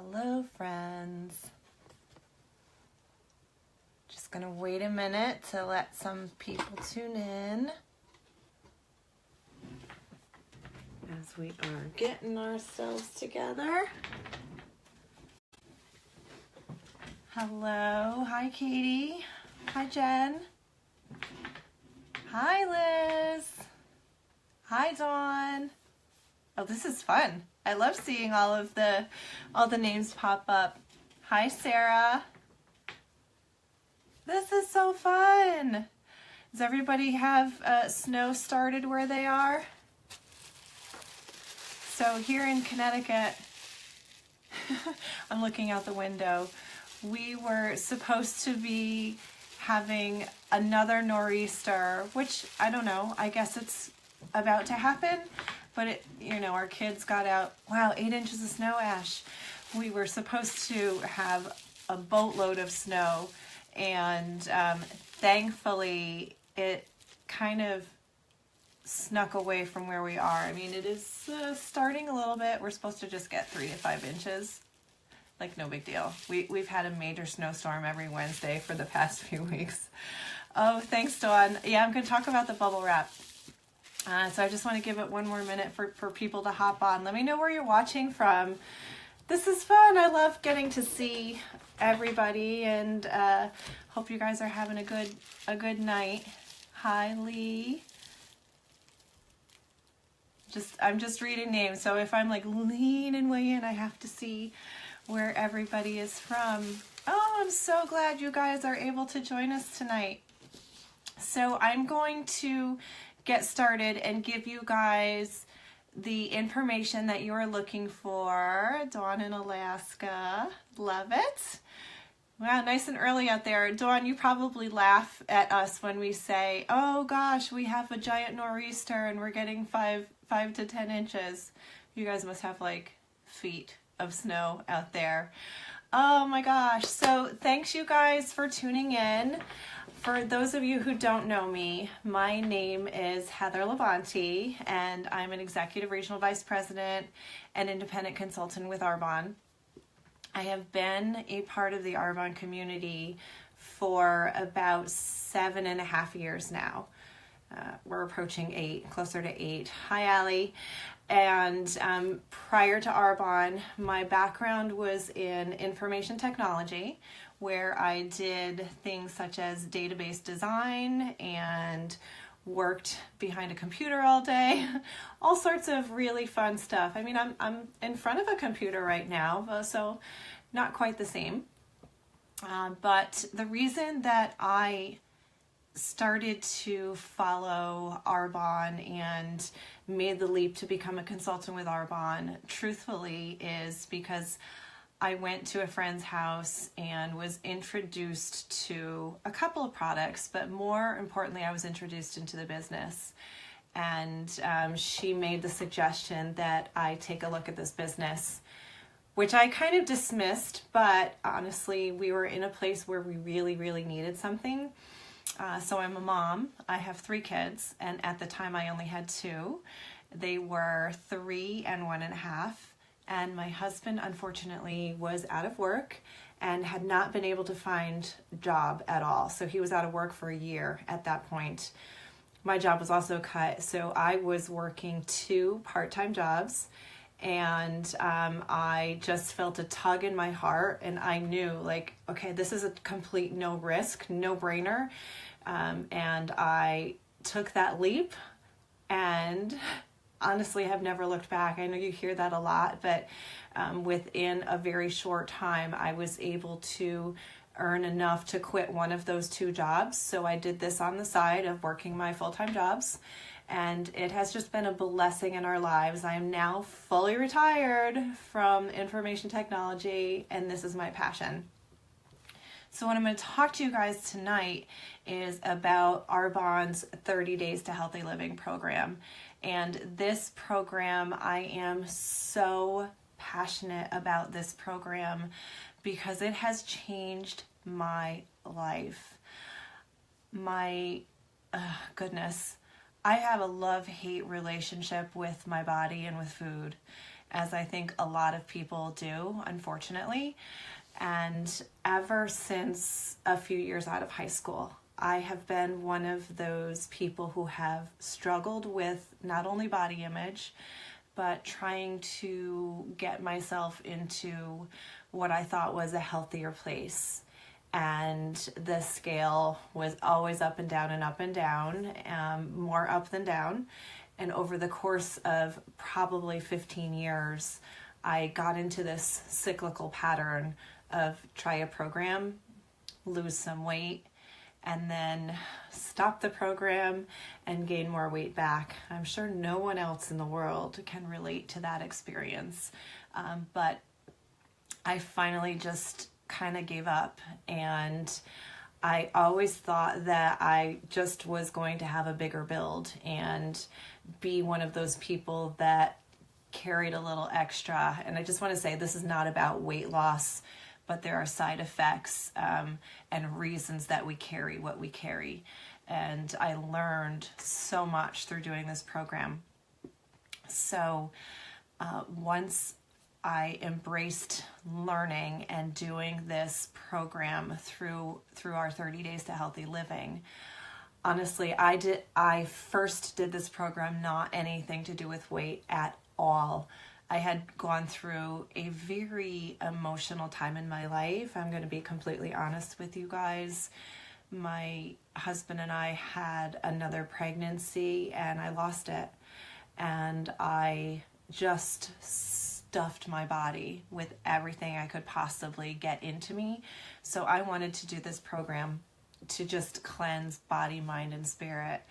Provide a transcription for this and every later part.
Hello, friends. Just gonna wait a minute to let some people tune in as we are getting ourselves together. Hello, hi Katie, hi Jen, hi Liz, hi Dawn. Oh, this is fun. I love seeing all the names pop up. Hi Sarah. This is so fun. Does everybody have snow started where they are? So here in Connecticut, I'm looking out the window. We were supposed to be having another nor'easter, which I don't know, I guess it's about to happen, but it, our kids got out, wow, 8 inches of snow, Ash. We were supposed to have a boatload of snow, and thankfully it kind of snuck away from where we are. I mean, it is starting a little bit. We're supposed to just get 3 to 5 inches. Like, no big deal. We've had a major snowstorm every Wednesday for the past few weeks. Oh, thanks, Dawn. Yeah, I'm going to talk about the bubble wrap. So I just want to give it one more minute for people to hop on. Let me know where you're watching from. This is fun. I love getting to see everybody, and hope you guys are having a good night. Hi, Lee. I'm just reading names, so if I'm like leaning way in, I have to see where everybody is from. Oh, I'm so glad you guys are able to join us tonight. So I'm going to get started and give you guys the information that you are looking for. Dawn in Alaska, love it. Wow, nice and early out there. Dawn, you probably laugh at us when we say, oh gosh, we have a giant nor'easter and we're getting 5 to 10 inches. You guys must have like feet of snow out there. Oh my gosh. So thanks you guys for tuning in. For those of you who don't know me, my name is Heather Levanti, and I'm an Executive Regional Vice President and Independent Consultant with Arbonne. I have been a part of the Arbonne community for about 7.5 years now. We're approaching 8, closer to 8. Hi, Allie. And prior to Arbonne, my background was in information technology, where I did things such as database design and worked behind a computer all day, all sorts of really fun stuff. I mean, I'm in front of a computer right now, so not quite the same. But the reason that I started to follow Arbonne and made the leap to become a consultant with Arbonne, truthfully, is because I went to a friend's house and was introduced to a couple of products, but more importantly, I was introduced into the business. And she made the suggestion that I take a look at this business, which I kind of dismissed, but honestly, we were in a place where we really, really needed something. So I'm a mom. I have 3 kids, and at the time I only had 2. They were 3 and 1.5. And my husband, unfortunately, was out of work and had not been able to find a job at all. So he was out of work for a year at that point. My job was also cut, so I was working 2 part-time jobs, and I just felt a tug in my heart, and I knew, like, okay, this is a complete no risk, no brainer, and I took that leap, and honestly have never looked back. I know you hear that a lot, but within a very short time, I was able to earn enough to quit one of those 2 jobs. So I did this on the side of working my full-time jobs, and it has just been a blessing in our lives. I am now fully retired from information technology, and this is my passion. So what I'm going to talk to you guys tonight is about Arbonne's 30 Days to Healthy Living program. And this program, I am so passionate about this program because it has changed my life. My goodness, I have a love-hate relationship with my body and with food. as I think a lot of people do, unfortunately. And ever since a few years out of high school, I have been one of those people who have struggled with not only body image, but trying to get myself into what I thought was a healthier place. And the scale was always up and down and up and down, more up than down. And over the course of probably 15 years, I got into this cyclical pattern of try a program, lose some weight, and then stop the program and gain more weight back. I'm sure no one else in the world can relate to that experience. But I finally just kind of gave up, and I always thought that I just was going to have a bigger build and be one of those people that carried a little extra. And I just want to say, this is not about weight loss, but there are side effects and reasons that we carry what we carry. And I learned so much through doing this program. So once I embraced learning and doing this program through our 30 Days to Healthy Living, honestly, I first did this program not anything to do with weight at all. I had gone through a very emotional time in my life. I'm going to be completely honest with you guys. My husband and I had another pregnancy and I lost it. And I just stuffed my body with everything I could possibly get into me. So I wanted to do this program to just cleanse body, mind, and spirit.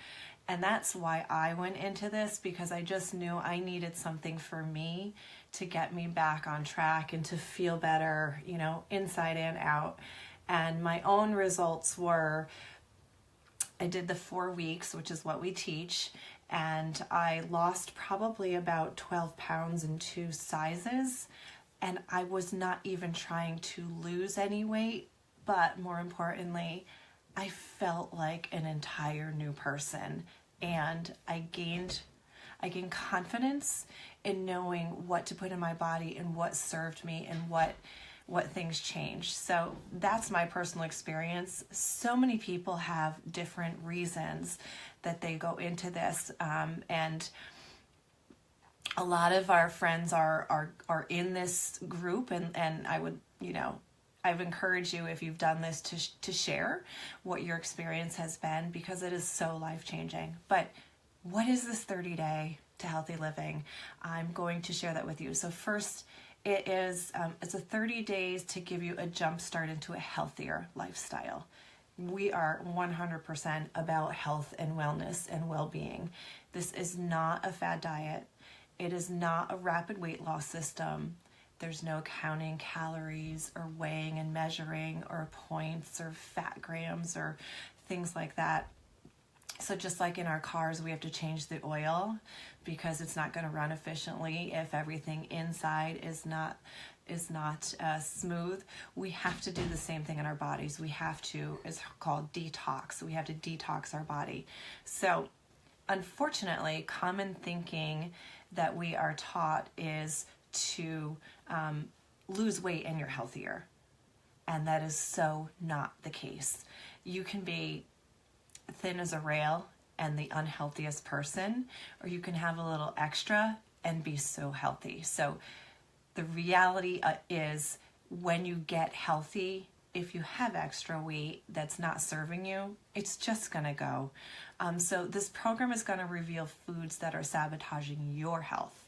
And that's why I went into this, because I just knew I needed something for me to get me back on track and to feel better, you know, inside and out. And my own results were, I did the 4 weeks, which is what we teach, and I lost probably about 12 pounds in 2 sizes. And I was not even trying to lose any weight, but more importantly, I felt like an entire new person, and I gained confidence in knowing what to put in my body and what served me and what things changed. So that's my personal experience. So many people have different reasons that they go into this, and a lot of our friends are in this group, and I would, you know, I've encouraged you, if you've done this, to share what your experience has been, because it is so life-changing. But what is this 30-day to healthy living? I'm going to share that with you. So first, it's a 30 days to give you a jump start into a healthier lifestyle. We are 100% about health and wellness and well-being. This is not a fad diet. It is not a rapid weight loss system. There's no counting calories or weighing and measuring or points or fat grams or things like that. So just like in our cars, we have to change the oil because it's not going to run efficiently if everything inside is not smooth. We have to do the same thing in our bodies. We have to, it's called detox. We have to detox our body. So unfortunately, common thinking that we are taught is to lose weight and you're healthier. And that is so not the case. You can be thin as a rail and the unhealthiest person, or you can have a little extra and be so healthy. So the reality is, when you get healthy, if you have extra weight that's not serving you, it's just gonna go. So this program is gonna reveal foods that are sabotaging your health.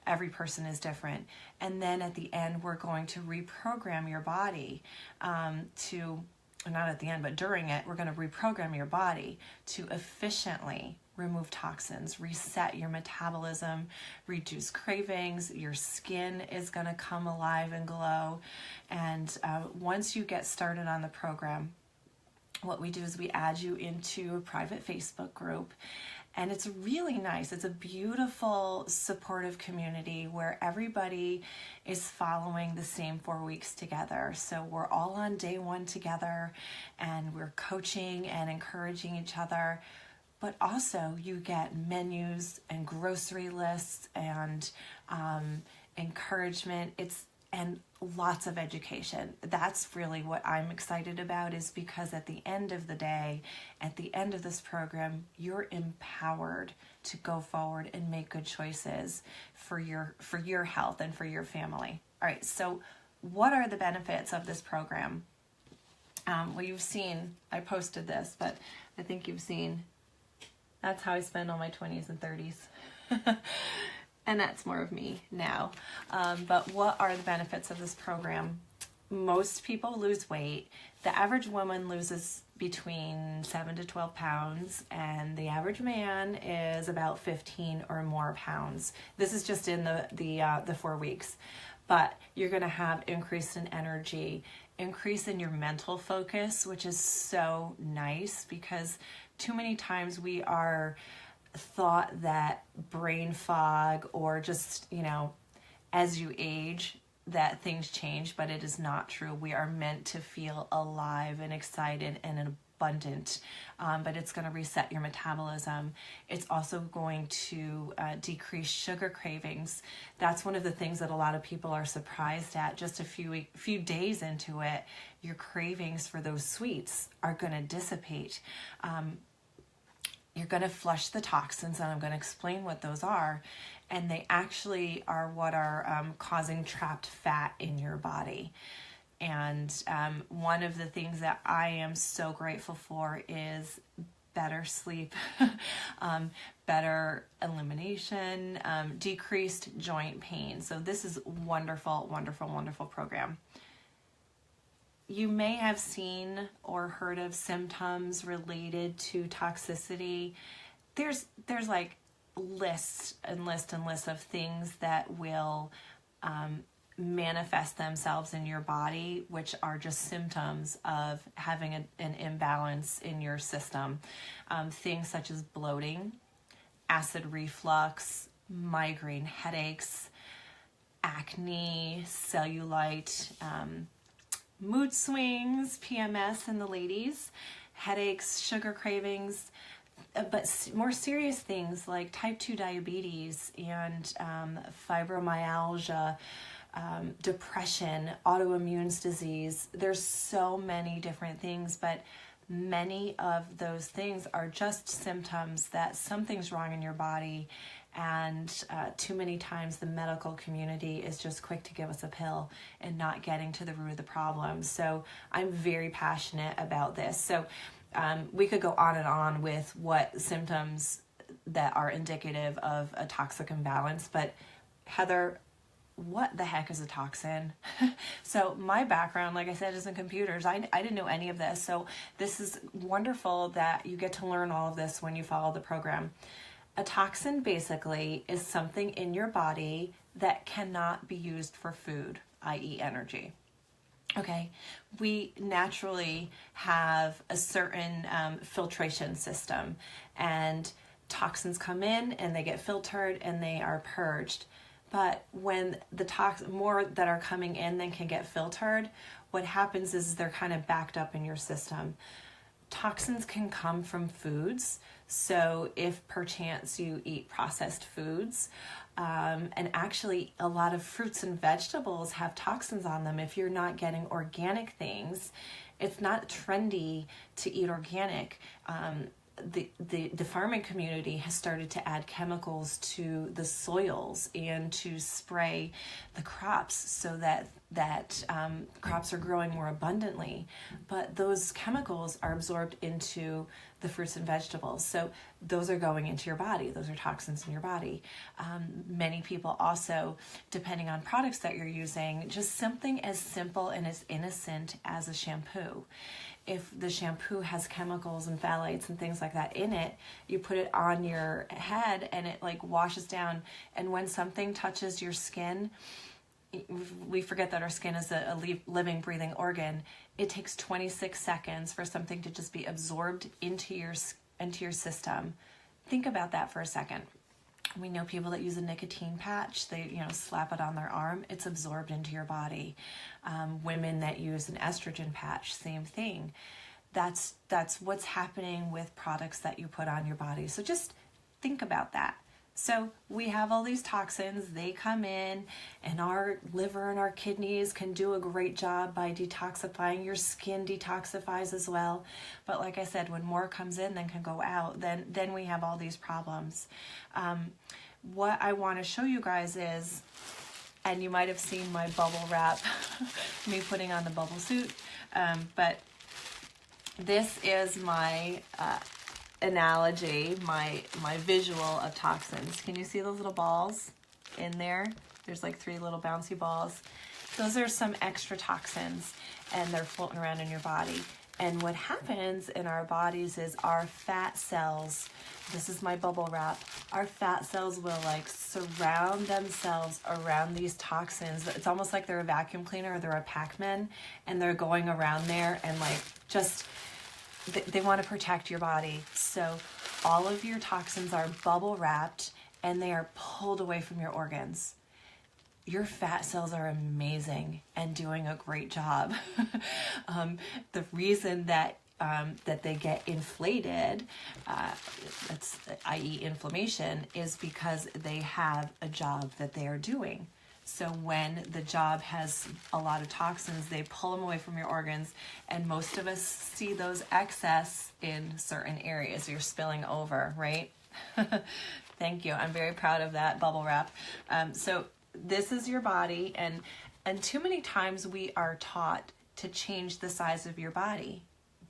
Every person is different. And then at the end, we're going to reprogram your body not at the end, but during it, we're going to reprogram your body to efficiently remove toxins, reset your metabolism, reduce cravings. Your skin is going to come alive and glow. And once you get started on the program, what we do is we add you into a private Facebook group. And it's really nice. It's a beautiful, supportive community where everybody is following the same 4 weeks together. So we're all on day 1 together, and we're coaching and encouraging each other. But also you get menus and grocery lists and encouragement, and lots of education. That's really what I'm excited about, is because at the end of the day, at the end of this program, you're empowered to go forward and make good choices for your health and for your family. All right, so what are the benefits of this program? Well, you've seen, I posted this, but I think you've seen, that's how I spend all my 20s and 30s. And that's more of me now. But what are the benefits of this program? Most people lose weight. The average woman loses between 7 to 12 pounds, and the average man is about 15 or more pounds. This is just in the 4 weeks. But you're going to have increase in energy, increase in your mental focus, which is so nice, because too many times we are thought that brain fog, or just, as you age, that things change, but it is not true. We are meant to feel alive and excited and abundant, but it's going to reset your metabolism. It's also going to decrease sugar cravings. That's one of the things that a lot of people are surprised at. Just a few days into it, your cravings for those sweets are going to dissipate. You're going to flush the toxins, and I'm going to explain what those are. And they actually are what are causing trapped fat in your body. And one of the things that I am so grateful for is better sleep, better elimination, decreased joint pain. So this is wonderful, wonderful, wonderful program. You may have seen or heard of symptoms related to toxicity. There's like lists and lists of things that will manifest themselves in your body, which are just symptoms of having an imbalance in your system. Things such as bloating, acid reflux, migraine headaches, acne, cellulite, mood swings, PMS in the ladies, headaches, sugar cravings, but more serious things like type 2 diabetes and fibromyalgia, depression, autoimmune disease. There's so many different things, but many of those things are just symptoms that something's wrong in your body. And too many times the medical community is just quick to give us a pill and not getting to the root of the problem. So I'm very passionate about this. So we could go on and on with what symptoms that are indicative of a toxic imbalance. But Heather, what the heck is a toxin? So my background, like I said, is in computers. I didn't know any of this. So this is wonderful that you get to learn all of this when you follow the program. A toxin basically is something in your body that cannot be used for food, i.e. energy. Okay, we naturally have a certain filtration system, and toxins come in and they get filtered and they are purged. But when the more that are coming in than can get filtered, what happens is they're kind of backed up in your system. Toxins can come from foods. So if perchance you eat processed foods, and actually a lot of fruits and vegetables have toxins on them. If you're not getting organic things, it's not trendy to eat organic. The farming community has started to add chemicals to the soils and to spray the crops so that crops are growing more abundantly. But those chemicals are absorbed into the fruits and vegetables. So those are going into your body. Those are toxins in your body. Many people also, depending on products that you're using, just something as simple and as innocent as a shampoo. If the shampoo has chemicals and phthalates and things like that in it, you put it on your head and it like washes down. And when something touches your skin, we forget that our skin is a living, breathing organ. It takes 26 seconds for something to just be absorbed into your system. Think about that for a second. We know people that use a nicotine patch. They slap it on their arm. It's absorbed into your body. Women that use an estrogen patch, same thing. That's what's happening with products that you put on your body. So just think about that. So we have all these toxins, they come in, and our liver and our kidneys can do a great job by detoxifying. Your skin detoxifies as well. But like I said, when more comes in than can go out, then we have all these problems. What I want to show you guys is, and you might have seen my bubble wrap, me putting on the bubble suit, but this is my analogy, my visual of toxins. Can you see those little balls in there? There's like 3 little bouncy balls. Those are some extra toxins, and they're floating around in your body. And what happens in our bodies is our fat cells, this is my bubble wrap, our fat cells will like surround themselves around these toxins. It's almost like they're a vacuum cleaner or they're a Pac-Man, and they're going around there and like just, they want to protect your body. So all of your toxins are bubble wrapped and they are pulled away from your organs. Your fat cells are amazing and doing a great job. The reason that they get inflated, that's i.e. inflammation, is because they have a job that they are doing. So when the job has a lot of toxins, they pull them away from your organs, and most of us see those excess in certain areas. You're spilling over, right? Thank you. I'm very proud of that bubble wrap. So this is your body, and too many times we are taught to change the size of your body,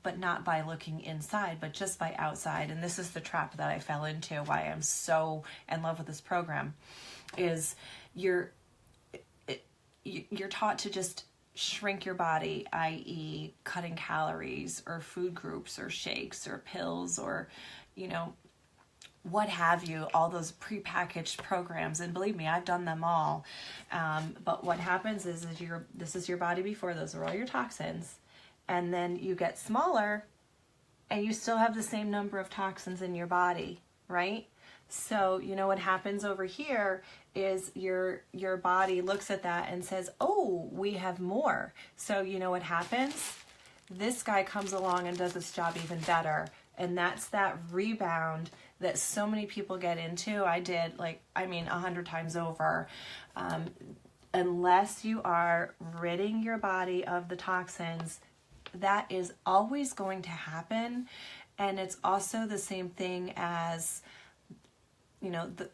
but not by looking inside, but just by outside. And this is the trap that I fell into, why I'm so in love with this program, is you're taught to just shrink your body, i.e. cutting calories or food groups or shakes or pills or, what have you, all those prepackaged programs. And believe me, I've done them all. But what happens is this is your body before, those are all your toxins. And then you get smaller and you still have the same number of toxins in your body, right? So, what happens over here is your body looks at that and says, oh, we have more. So, what happens? This guy comes along and does this job even better. And that's that rebound that so many people get into. I did 100 times over. Unless you are ridding your body of the toxins, that is always going to happen. And it's also the same thing as,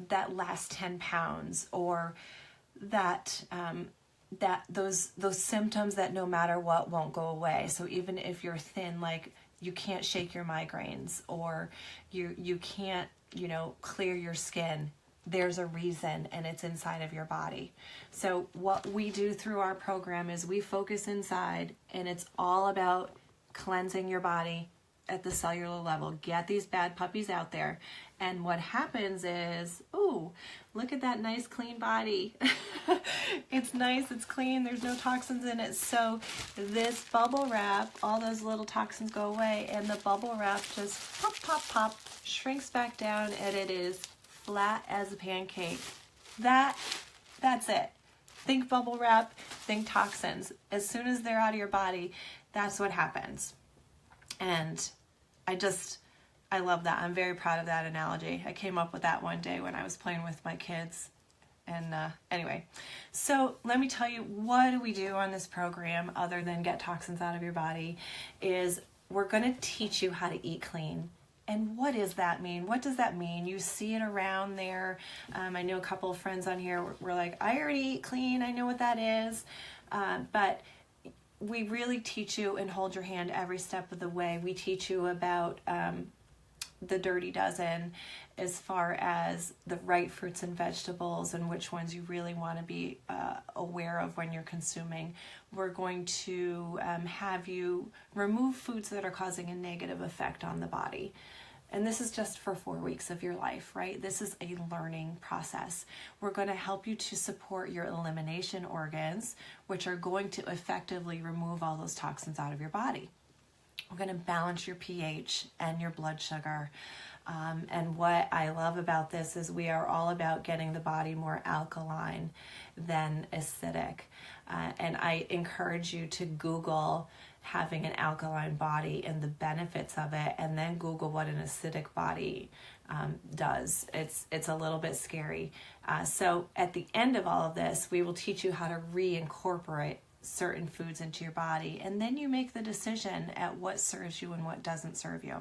that last 10 pounds or that those symptoms that no matter what won't go away. So even if you're thin, like you can't shake your migraines or you can't, clear your skin, there's a reason, and it's inside of your body. So what we do through our program is we focus inside, and it's all about cleansing your body at the cellular level. Get these bad puppies out there. And what happens is, ooh, look at that nice clean body. It's nice, it's clean, there's no toxins in it. So this bubble wrap, all those little toxins go away, and the bubble wrap just pop, pop, pop, shrinks back down, and it is flat as a pancake. That's it. Think bubble wrap, think toxins. As soon as they're out of your body, that's what happens. And I love that. I'm very proud of that analogy. I came up with that one day when I was playing with my kids. And anyway, so let me tell you, what do we do on this program other than get toxins out of your body is we're going to teach you how to eat clean. And what does that mean? What does that mean? You see it around there. I know a couple of friends on here were like, I already eat clean. I know what that is. But we really teach you and hold your hand every step of the way. We teach you about the dirty dozen as far as the right fruits and vegetables and which ones you really want to be aware of when you're consuming. We're going to have you remove foods that are causing a negative effect on the body. And this is just for 4 weeks of your life, right? This is a learning process. We're going to help you to support your elimination organs, which are going to effectively remove all those toxins out of your body. We're going to balance your pH and your blood sugar. And what I love about this is we are all about getting the body more alkaline than acidic. And I encourage you to Google having an alkaline body and the benefits of it, and then Google what an acidic body does. It's a little bit scary. So at the end of all of this, we will teach you how to reincorporate certain foods into your body, and then you make the decision at what serves you and what doesn't serve you.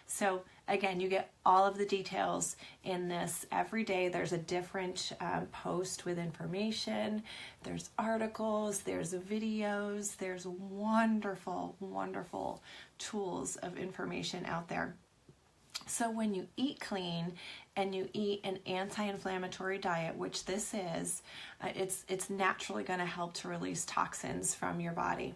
So again, you get all of the details in this every day. There's a different post with information. There's articles, there's videos, there's wonderful, wonderful tools of information out there. So when you eat clean and you eat an anti-inflammatory diet, which this is, it's naturally going to help to release toxins from your body.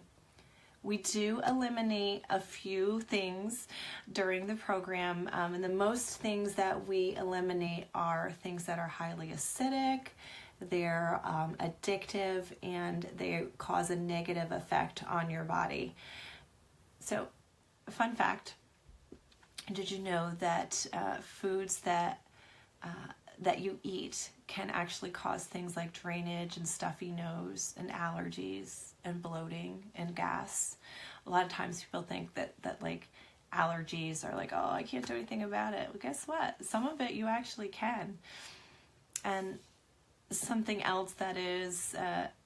We do eliminate a few things during the program, and the most things that we eliminate are things that are highly acidic, they're addictive, and they cause a negative effect on your body. So, fun fact, did you know that foods that you eat can actually cause things like drainage and stuffy nose and allergies and bloating and gas? A lot of times people think that like allergies are like, oh, I can't do anything about it. Well, guess what? Some of it you actually can. And something else that is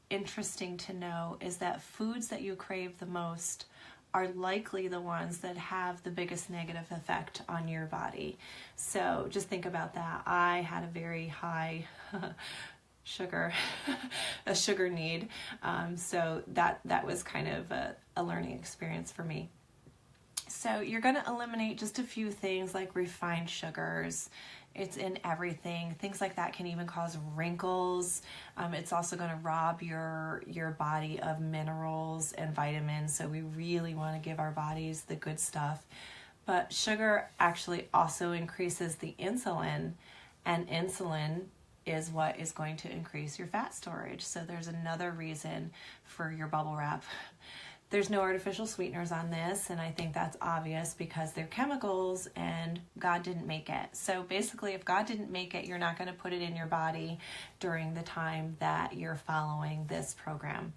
interesting to know is that foods that you crave the most are likely the ones that have the biggest negative effect on your body. So just think about that. I had a very high sugar need, so that was kind of a learning experience for me. So you're going to eliminate just a few things like refined sugars. It's in everything. Things like that can even cause wrinkles. It's also going to rob your body of minerals and vitamins. So we really want to give our bodies the good stuff. But sugar actually also increases the insulin, and insulin is what is going to increase your fat storage. So there's another reason for your bubble wrap. There's no artificial sweeteners on this, and I think that's obvious because they're chemicals and God didn't make it. So basically, if God didn't make it, you're not going to put it in your body during the time that you're following this program.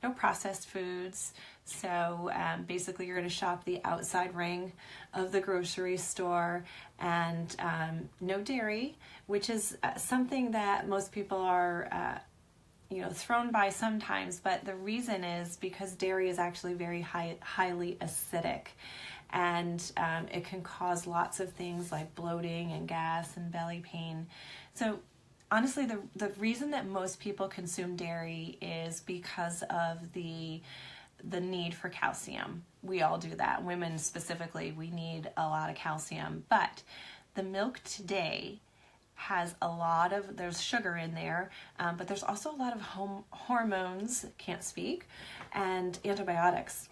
No processed foods. So basically, you're going to shop the outside ring of the grocery store, and no dairy, which is something that most people are thrown by sometimes, but the reason is because dairy is actually very highly acidic, and it can cause lots of things like bloating and gas and belly pain. So honestly, the reason that most people consume dairy is because of the need for calcium. We all do that. Women specifically, we need a lot of calcium, but the milk today has there's sugar in there, but there's also a lot of hormones, can't speak, and antibiotics.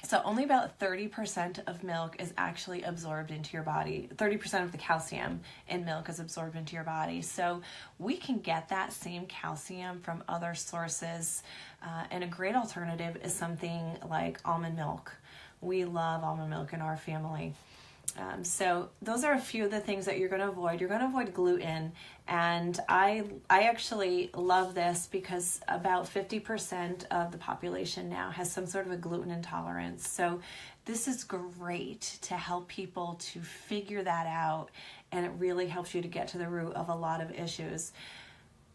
So only about 30% of milk is actually absorbed into your body. 30% of the calcium in milk is absorbed into your body. So we can get that same calcium from other sources, and a great alternative is something like almond milk. We love almond milk in our family. So those are a few of the things that you're going to avoid. You're going to avoid gluten, and I actually love this because about 50% of the population now has some sort of a gluten intolerance. So this is great to help people to figure that out, and it really helps you to get to the root of a lot of issues.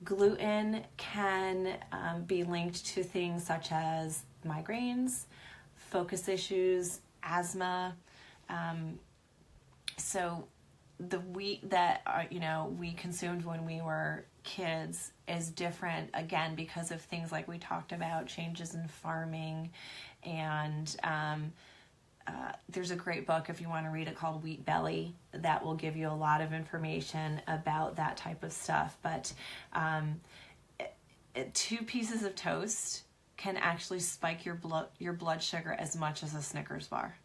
Gluten can be linked to things such as migraines, focus issues, asthma. So the wheat that we consumed when we were kids is different, again, because of things like we talked about, changes in farming, and there's a great book if you want to read it called Wheat Belly that will give you a lot of information about that type of stuff. But 2 pieces of toast can actually spike your blood sugar as much as a Snickers bar.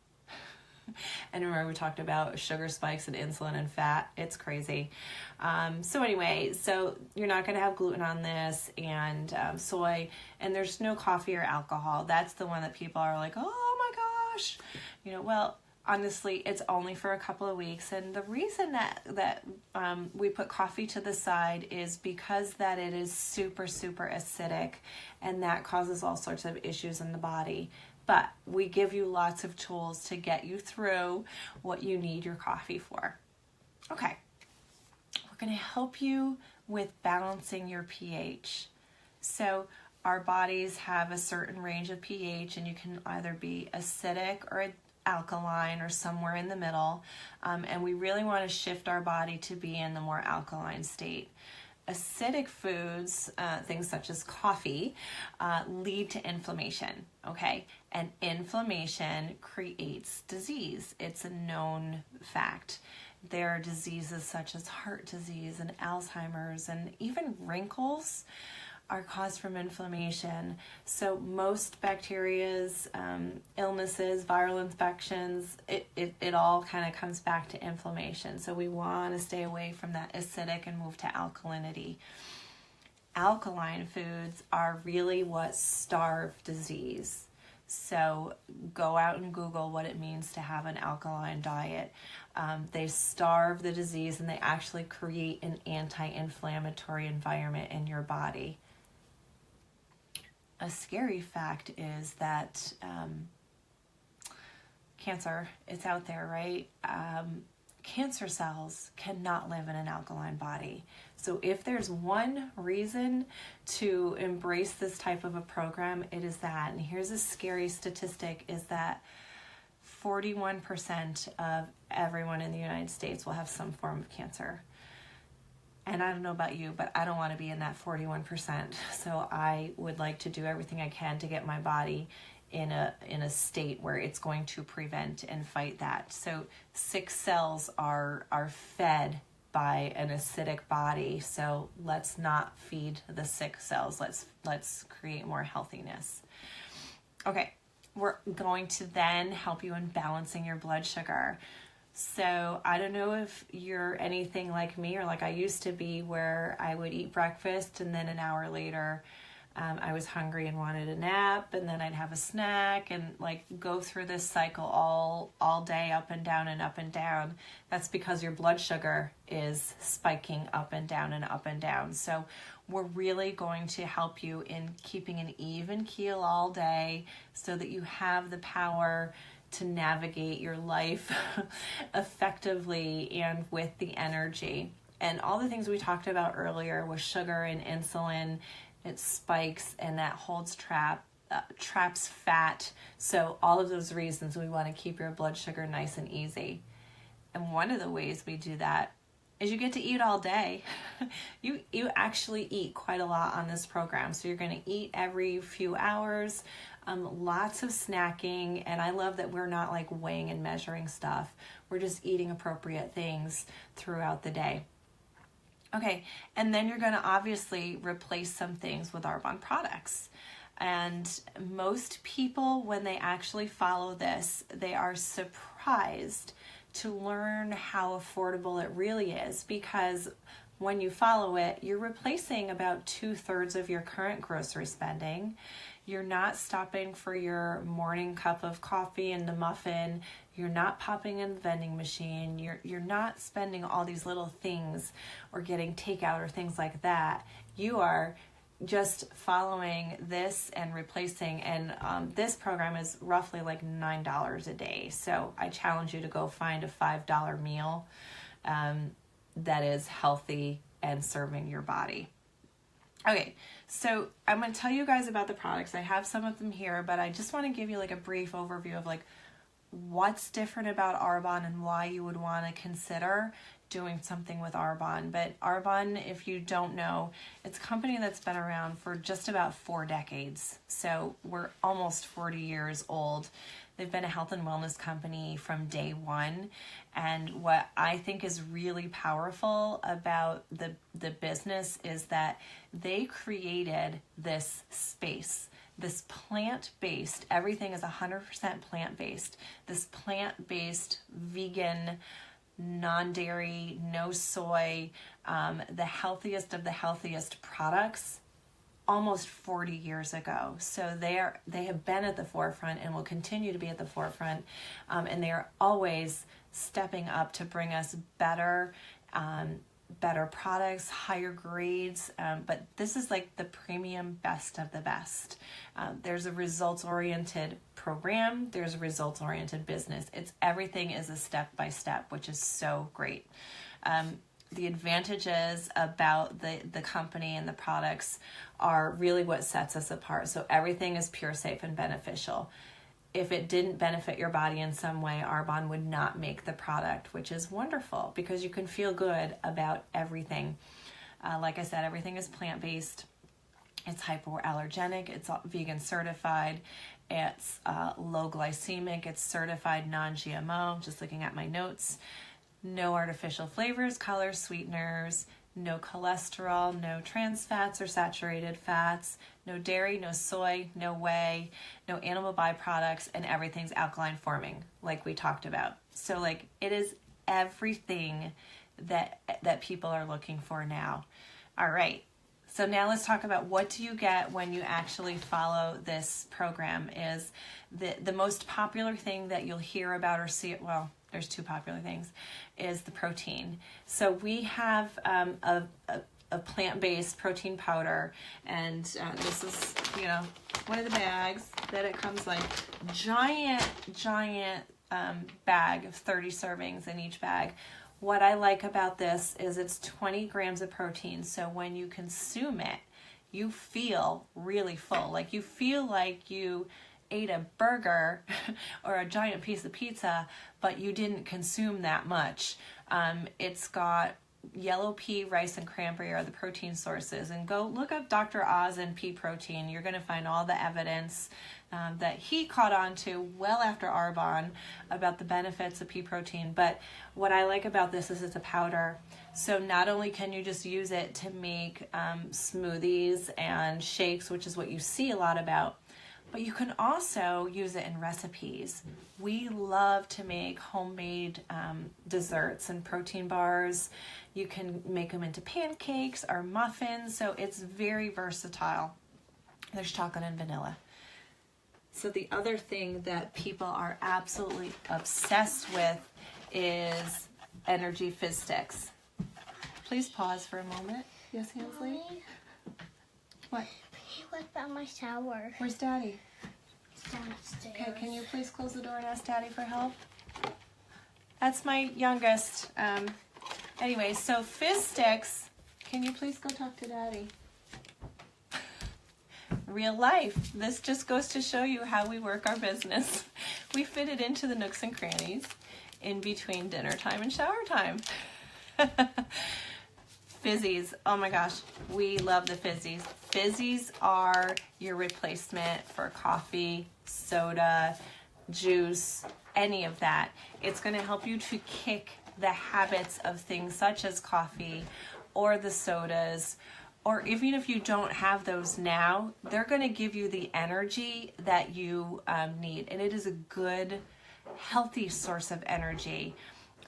And remember, we talked about sugar spikes and insulin and fat. It's crazy. So anyway, so you're not going to have gluten on this, and soy, and there's no coffee or alcohol. That's the one that people are like, oh my gosh. Well, honestly, it's only for a couple of weeks. And the reason that we put coffee to the side is because that it is super, super acidic, and that causes all sorts of issues in the body. But we give you lots of tools to get you through what you need your coffee for. Okay, we're going to help you with balancing your pH. So our bodies have a certain range of pH, and you can either be acidic or alkaline or somewhere in the middle, and we really want to shift our body to be in the more alkaline state. Acidic foods, things such as coffee, lead to inflammation, okay? And inflammation creates disease. It's a known fact. There are diseases such as heart disease and Alzheimer's, and even wrinkles are caused from inflammation. So most bacterias, illnesses, viral infections, it all kind of comes back to inflammation. So we want to stay away from that acidic and move to alkalinity. Alkaline foods are really what starve disease. So go out and Google what it means to have an alkaline diet. They starve the disease, and they actually create an anti-inflammatory environment in your body. A scary fact is that cancer, it's out there, right? Cancer cells cannot live in an alkaline body. So if there's one reason to embrace this type of a program, it is that. And here's a scary statistic, is that 41% of everyone in the United States will have some form of cancer. And I don't know about you, but I don't want to be in that 41%. So I would like to do everything I can to get my body in a state where it's going to prevent and fight that. So sick cells are fed by an acidic body. So let's not feed the sick cells. Let's create more healthiness. Okay, we're going to then help you in balancing your blood sugar. So I don't know if you're anything like me or like I used to be, where I would eat breakfast and then an hour later I was hungry and wanted a nap, and then I'd have a snack and like go through this cycle all day, up and down and up and down. That's because your blood sugar is spiking up and down and up and down. So we're really going to help you in keeping an even keel all day so that you have the power to navigate your life effectively and with the energy. And all the things we talked about earlier with sugar and insulin, it spikes, and that holds traps fat. So all of those reasons we want to keep your blood sugar nice and easy. And one of the ways we do that is you get to eat all day. You actually eat quite a lot on this program. So you're going to eat every few hours, lots of snacking. And I love that we're not like weighing and measuring stuff. We're just eating appropriate things throughout the day. Okay, and then you're going to obviously replace some things with Arbonne products. And most people, when they actually follow this, they are surprised to learn how affordable it really is, because when you follow it, you're replacing about 2/3 of your current grocery spending. You're not stopping for your morning cup of coffee and the muffin. You're not popping in the vending machine. You're not spending all these little things or getting takeout or things like that. You are just following this and replacing. And this program is roughly like $9 a day. So I challenge you to go find a $5 meal that is healthy and serving your body. Okay, so I'm going to tell you guys about the products. I have some of them here, but I just want to give you like a brief overview of like what's different about Arbonne and why you would want to consider doing something with Arbonne. But Arbonne, if you don't know, it's a company that's been around for just about 4 decades. So we're almost 40 years old. They've been a health and wellness company from day one. And what I think is really powerful about the business is that they created this space, this plant-based, everything is 100% plant-based, this plant-based, vegan, non-dairy, no soy, the healthiest of the healthiest products almost 40 years ago. So they have been at the forefront and will continue to be at the forefront, and they are always stepping up to bring us better products, higher grades, but this is like the premium best of the best. There's a results-oriented program, there's a results-oriented business. Everything is a step-by-step, which is so great. The advantages about the company and the products are really what sets us apart. So everything is pure, safe, and beneficial. If it didn't benefit your body in some way, Arbonne would not make the product, which is wonderful because you can feel good about everything. Like I said, everything is plant-based. It's hypoallergenic. It's vegan certified. It's low glycemic. It's certified non-GMO. Just looking at my notes. No artificial flavors, colors, sweeteners, no cholesterol, no trans fats or saturated fats, no dairy, no soy, no whey, no animal byproducts, and everything's alkaline forming, like we talked about. So like it is everything that people are looking for now. All right. So now let's talk about what do you get when you actually follow this program. Is the most popular thing that you'll hear about or see, well, there's two popular things, is the protein. So we have a plant-based protein powder, and this is, one of the bags that it comes like giant bag of 30 servings in each bag. What I like about this is it's 20 grams of protein. So when you consume it, you feel really full. Like you feel like you ate a burger or a giant piece of pizza, but you didn't consume that much. It's got yellow pea, rice, and cranberry are the protein sources. And go look up Dr. Oz and pea protein. You're going to find all the evidence that he caught on to well after Arbonne about the benefits of pea protein. But what I like about this is it's a powder. So not only can you just use it to make smoothies and shakes, which is what you see a lot about, but you can also use it in recipes. We love to make homemade desserts and protein bars. You can make them into pancakes or muffins, so it's very versatile. There's chocolate and vanilla. So the other thing that people are absolutely obsessed with is energy fizz sticks. Please pause for a moment. Yes, Hansley? Mommy, What? what about my shower? Where's Daddy? It's downstairs. Okay, can you please close the door and ask Daddy for help? That's my youngest. Anyway, so fizz sticks. Can you please go talk to Daddy? Real life. This just goes to show you how we work our business. We fit it into the nooks and crannies in between dinner time and shower time. Fizzies. Oh my gosh, we love the fizzies. Fizzies are your replacement for coffee, soda, juice, any of that. It's going to help you to kick the habits of things such as coffee or the sodas, or even if you don't have those now, they're going to give you the energy that you need. And it is a good, healthy source of energy.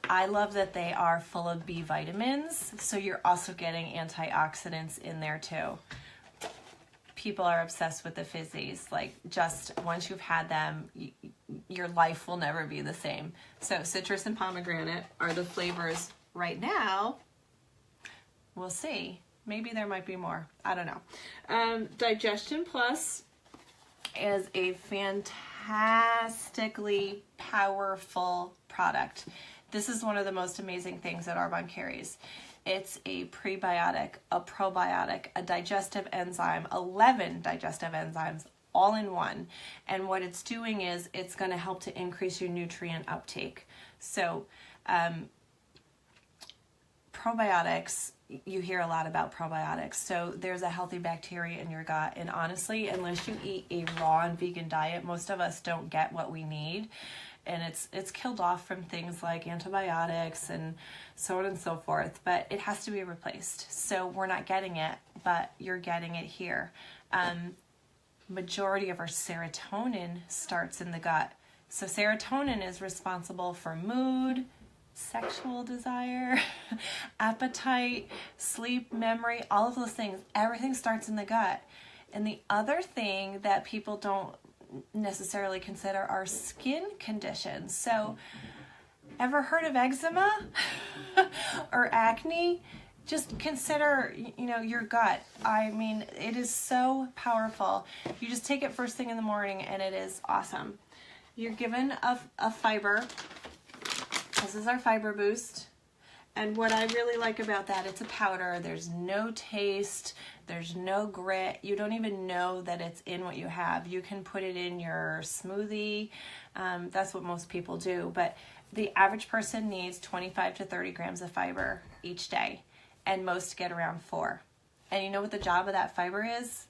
I love that they are full of B vitamins, so you're also getting antioxidants in there too. People are obsessed with the fizzies. Like, just once you've had them, your life will never be the same. So citrus and pomegranate are the flavors right now. We'll see. Maybe there might be more. I don't know. Digestion Plus is a fantastically powerful product. This is one of the most amazing things that Arbonne carries. It's a prebiotic, a probiotic, a digestive enzyme, 11 digestive enzymes, all in one. And what it's doing is it's going to help to increase your nutrient uptake. So probiotics, you hear a lot about probiotics. So there's a healthy bacteria in your gut. And honestly, unless you eat a raw and vegan diet, most of us don't get what we need. And it's killed off from things like antibiotics and so on and so forth, but it has to be replaced. So we're not getting it, but you're getting it here. Majority of our serotonin starts in the gut. So serotonin is responsible for mood, sexual desire, appetite, sleep, memory, all of those things. Everything starts in the gut. And the other thing that people don't necessarily consider are skin conditions. So, ever heard of eczema or acne? Just consider, your gut. I mean, it is so powerful. You just take it first thing in the morning and it is awesome. You're given a fiber. This is our fiber boost. And what I really like about that, it's a powder. There's no taste. There's no grit. You don't even know that it's in what you have. You can put it in your smoothie. That's what most people do. But the average person needs 25 to 30 grams of fiber each day. And most get around 4. And you know what the job of that fiber is?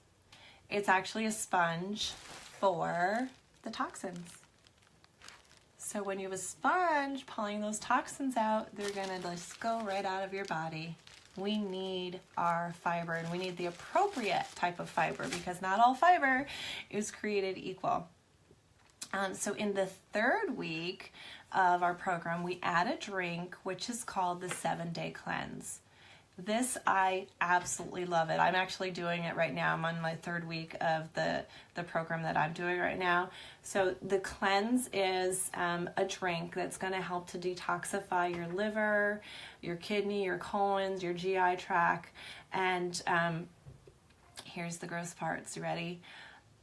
It's actually a sponge for the toxins. So when you have a sponge pulling those toxins out, they're gonna just go right out of your body. We need our fiber, and we need the appropriate type of fiber, because not all fiber is created equal. So in the 3rd week of our program, we add a drink which is called the 7-day cleanse. This, I absolutely love it. I'm actually doing it right now. I'm on my 3rd week of the program that I'm doing right now. So the cleanse is a drink that's going to help to detoxify your liver, your kidney, your colons, your GI tract. And here's the gross parts. You ready?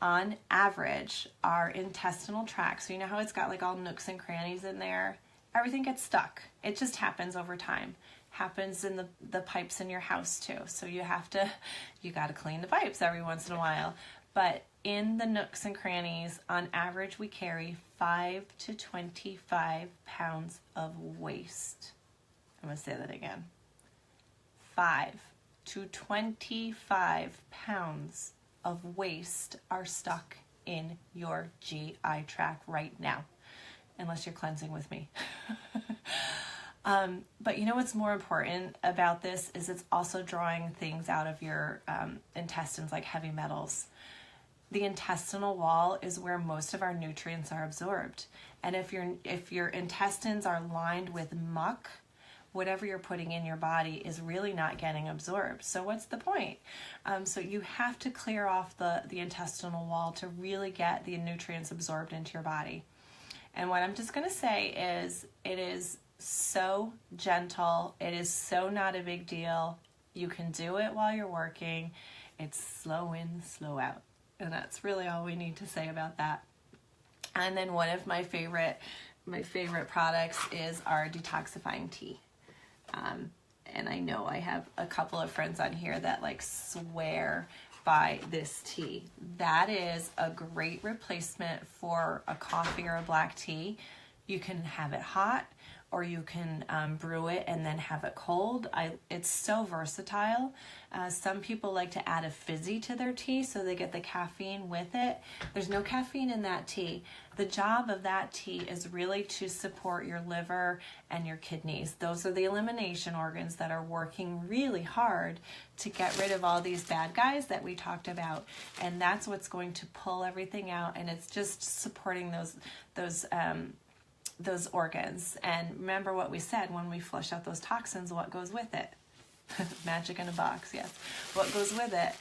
On average, our intestinal tract, so you know how it's got like all nooks and crannies in there? Everything gets stuck. It just happens over time. Happens in the pipes in your house too. So you got to clean the pipes every once in a while. But in the nooks and crannies, on average, we carry 5 to 25 pounds of waste. I'm going to say that again. 5 to 25 pounds of waste are stuck in your GI tract right now, unless you're cleansing with me. But you know what's more important about this is it's also drawing things out of your intestines, like heavy metals. The intestinal wall is where most of our nutrients are absorbed. And if your intestines are lined with muck, whatever you're putting in your body is really not getting absorbed. So what's the point? So you have to clear off the intestinal wall to really get the nutrients absorbed into your body. And what I'm just going to say is it is so gentle. It is so not a big deal. You can do it while you're working. It's slow in, slow out. And that's really all we need to say about that. And then one of my favorite products is our detoxifying tea. And I know I have a couple of friends on here that like swear by this tea. That is a great replacement for a coffee or a black tea. You can have it hot, or you can brew it and then have it cold. It's so versatile. Some people like to add a fizzy to their tea so they get the caffeine with it. There's no caffeine in that tea. The job of that tea is really to support your liver and your kidneys. Those are the elimination organs that are working really hard to get rid of all these bad guys that we talked about. And that's what's going to pull everything out, and it's just supporting those organs. And remember what we said, when we flush out those toxins, what goes with it? Magic in a box, yes. What goes with it?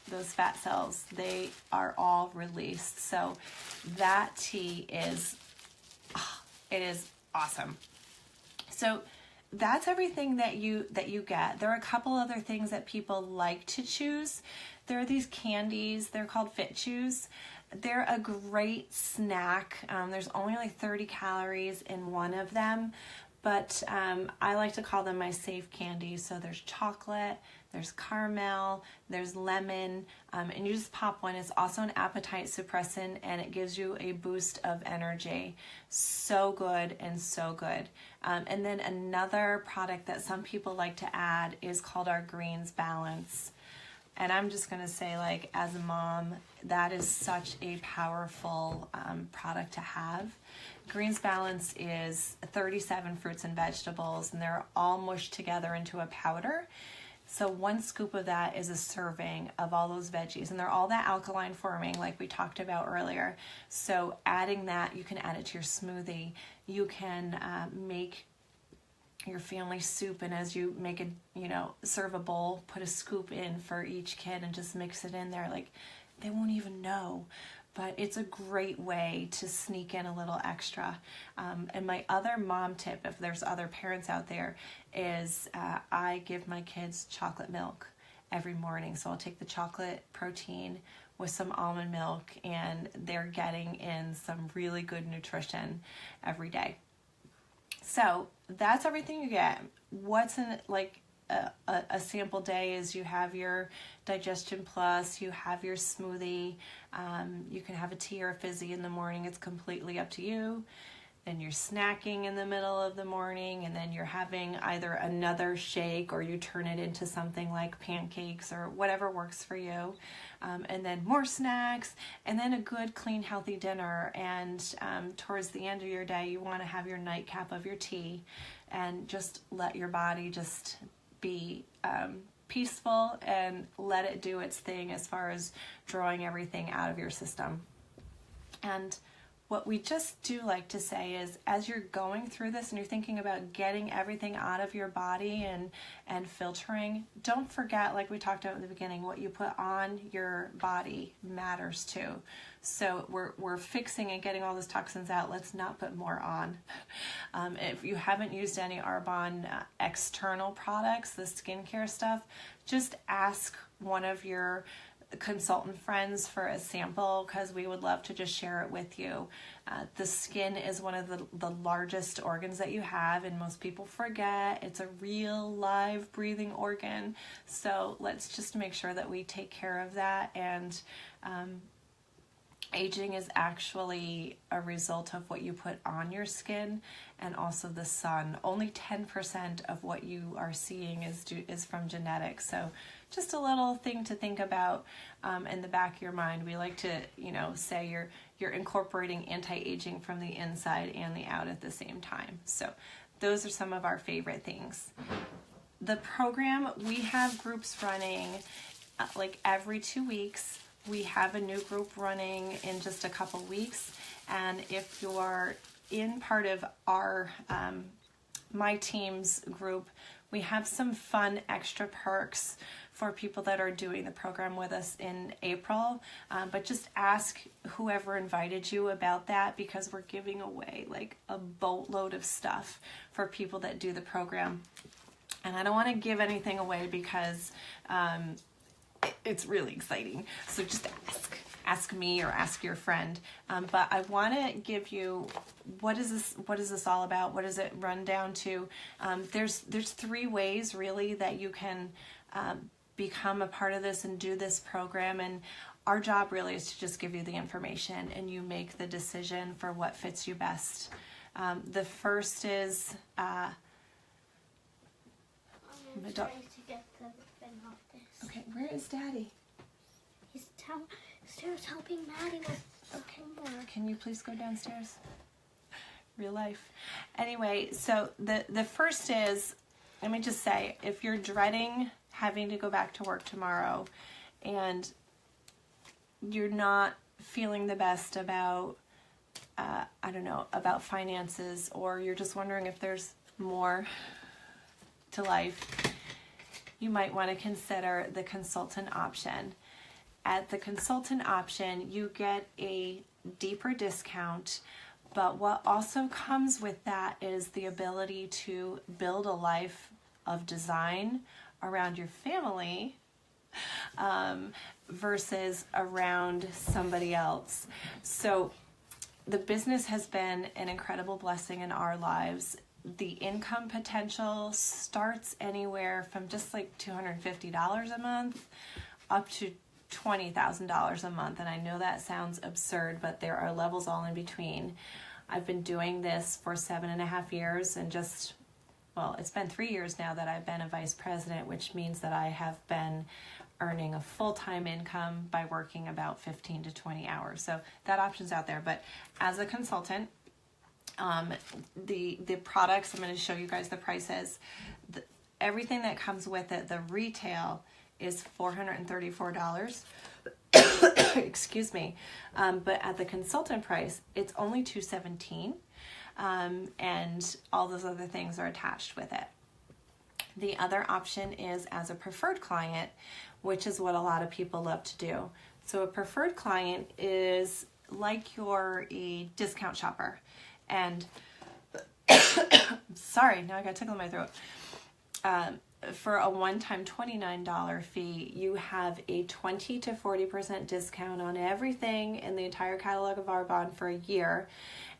Those fat cells, they are all released. So that tea is awesome. So that's everything that you get. There are a couple other things that people like to choose. There are these candies, they're called Fit Chews. They're a great snack. There's only like 30 calories in one of them, but I like to call them my safe candies. So there's chocolate, there's caramel, there's lemon, and you just pop one. It's also an appetite suppressant, and it gives you a boost of energy. So good and so good. And then another product that some people like to add is called our Greens Balance. And I'm just going to say, like, as a mom, that is such a powerful product to have. Greens Balance is 37 fruits and vegetables, and they're all mushed together into a powder. So 1 scoop of that is a serving of all those veggies, and they're all that alkaline forming like we talked about earlier. So adding that, you can add it to your smoothie. You can make your family soup, and as you make it, serve a bowl, put a scoop in for each kid and just mix it in there. Like, they won't even know, but it's a great way to sneak in a little extra. And my other mom tip, if there's other parents out there, is I give my kids chocolate milk every morning. So I'll take the chocolate protein with some almond milk, and they're getting in some really good nutrition every day. So that's everything you get. What's in like a sample day is you have your Digestion Plus, you have your smoothie, you can have a tea or a fizzy in the morning. It's completely up to you. Then you're snacking in the middle of the morning, and then you're having either another shake or you turn it into something like pancakes or whatever works for you. And then more snacks, and then a good, clean, healthy dinner. And towards the end of your day, you want to have your nightcap of your tea and just let your body just be peaceful and let it do its thing as far as drawing everything out of your system. And what we just do like to say is, as you're going through this and you're thinking about getting everything out of your body and filtering, don't forget, like we talked about in the beginning, what you put on your body matters too. So we're fixing and getting all those toxins out. Let's not put more on. If you haven't used any Arbonne external products, the skincare stuff, just ask one of your consultant friends for a sample, because we would love to just share it with you. The skin is one of the largest organs that you have, and most people forget it's a real live breathing organ. So let's just make sure that we take care of that. And aging is actually a result of what you put on your skin and also the sun. Only 10% of what you are seeing is from genetics. So just a little thing to think about in the back of your mind. We like to, say you're incorporating anti-aging from the inside and the out at the same time. So those are some of our favorite things. The program, we have groups running like every 2 weeks. We have a new group running in just a couple weeks. And if you're in part of our My Team's group, we have some fun extra perks for people that are doing the program with us in April. But just ask whoever invited you about that, because we're giving away like a boatload of stuff for people that do the program. And I don't want to give anything away because it's really exciting. So just ask me or ask your friend. But I want to give you, what is this all about? What does it run down to? There's 3 ways really that you can become a part of this and do this program. And our job really is to just give you the information and you make the decision for what fits you best. The first is I'm trying to get the thing off this. okay, where is Daddy? He's downstairs helping Maddie with the homework. Can you please go downstairs? Real life. Anyway, so the first is, let me just say, if you're dreading having to go back to work tomorrow and you're not feeling the best about, about finances, or you're just wondering if there's more to life, you might want to consider the consultant option. At the consultant option, you get a deeper discount, but what also comes with that is the ability to build a life of design around your family versus around somebody else. So the business has been an incredible blessing in our lives. The income potential starts anywhere from just like $250 a month up to $20,000 a month. And I know that sounds absurd, but there are levels all in between. I've been doing this for 7.5 years, and it's been 3 years now that I've been a vice president, which means that I have been earning a full-time income by working about 15 to 20 hours. So that option's out there. But as a consultant, the products, I'm going to show you guys the prices. Everything that comes with it, the retail is $434. Excuse me. But at the consultant price, it's only $217. And all those other things are attached with it. The other option is as a preferred client, which is what a lot of people love to do. So a preferred client is like you're a discount shopper. And sorry, now I got a tickle in my throat. for a one-time $29 fee, you have a 20 to 40% discount on everything in the entire catalog of Arbonne for a year.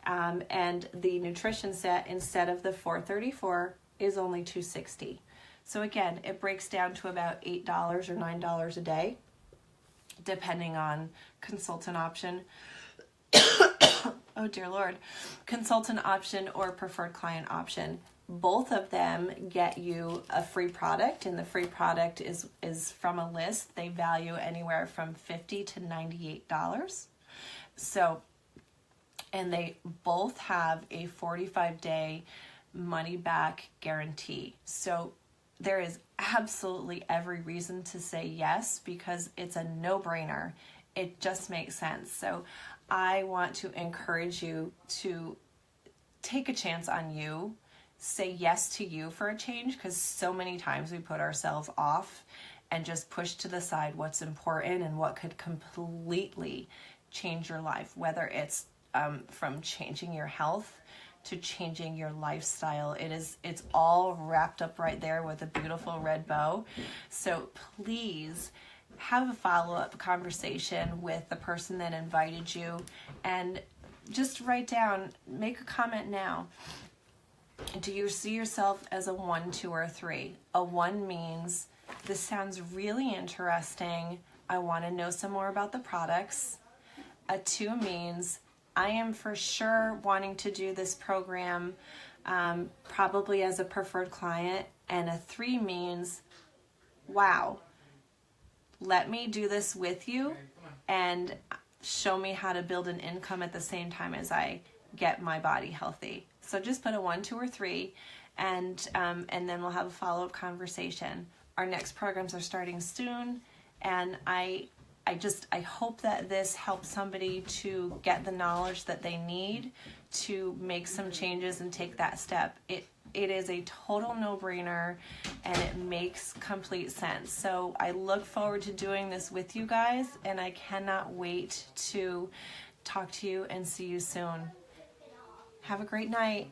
And the nutrition set, instead of the $434, is only $260. So again, it breaks down to about $8 or $9 a day, depending on consultant option. Oh dear Lord, consultant option or preferred client option. Both of them get you a free product, and the free product is from a list. They value anywhere from $50 to $98. So, and they both have a 45-day money back guarantee. So there is absolutely every reason to say yes, because it's a no-brainer. It just makes sense. So I want to encourage you to take a chance on you, say yes to you for a change, because so many times we put ourselves off and just push to the side what's important and what could completely change your life, whether it's from changing your health to changing your lifestyle. It's all wrapped up right there with a beautiful red bow. So please have a follow-up conversation with the person that invited you, and just write down, make a comment now. Do you see yourself as a 1, 2, or 3? A 1 means, this sounds really interesting. I want to know some more about the products. A 2 means, I am for sure wanting to do this program, probably as a preferred client. And a 3 means, wow, let me do this with you and show me how to build an income at the same time as I get my body healthy. So just put a 1, 2, or 3, and then we'll have a follow-up conversation. Our next programs are starting soon, and I hope that this helps somebody to get the knowledge that they need to make some changes and take that step. It is a total no-brainer, and it makes complete sense. So I look forward to doing this with you guys, and I cannot wait to talk to you and see you soon. Have a great night.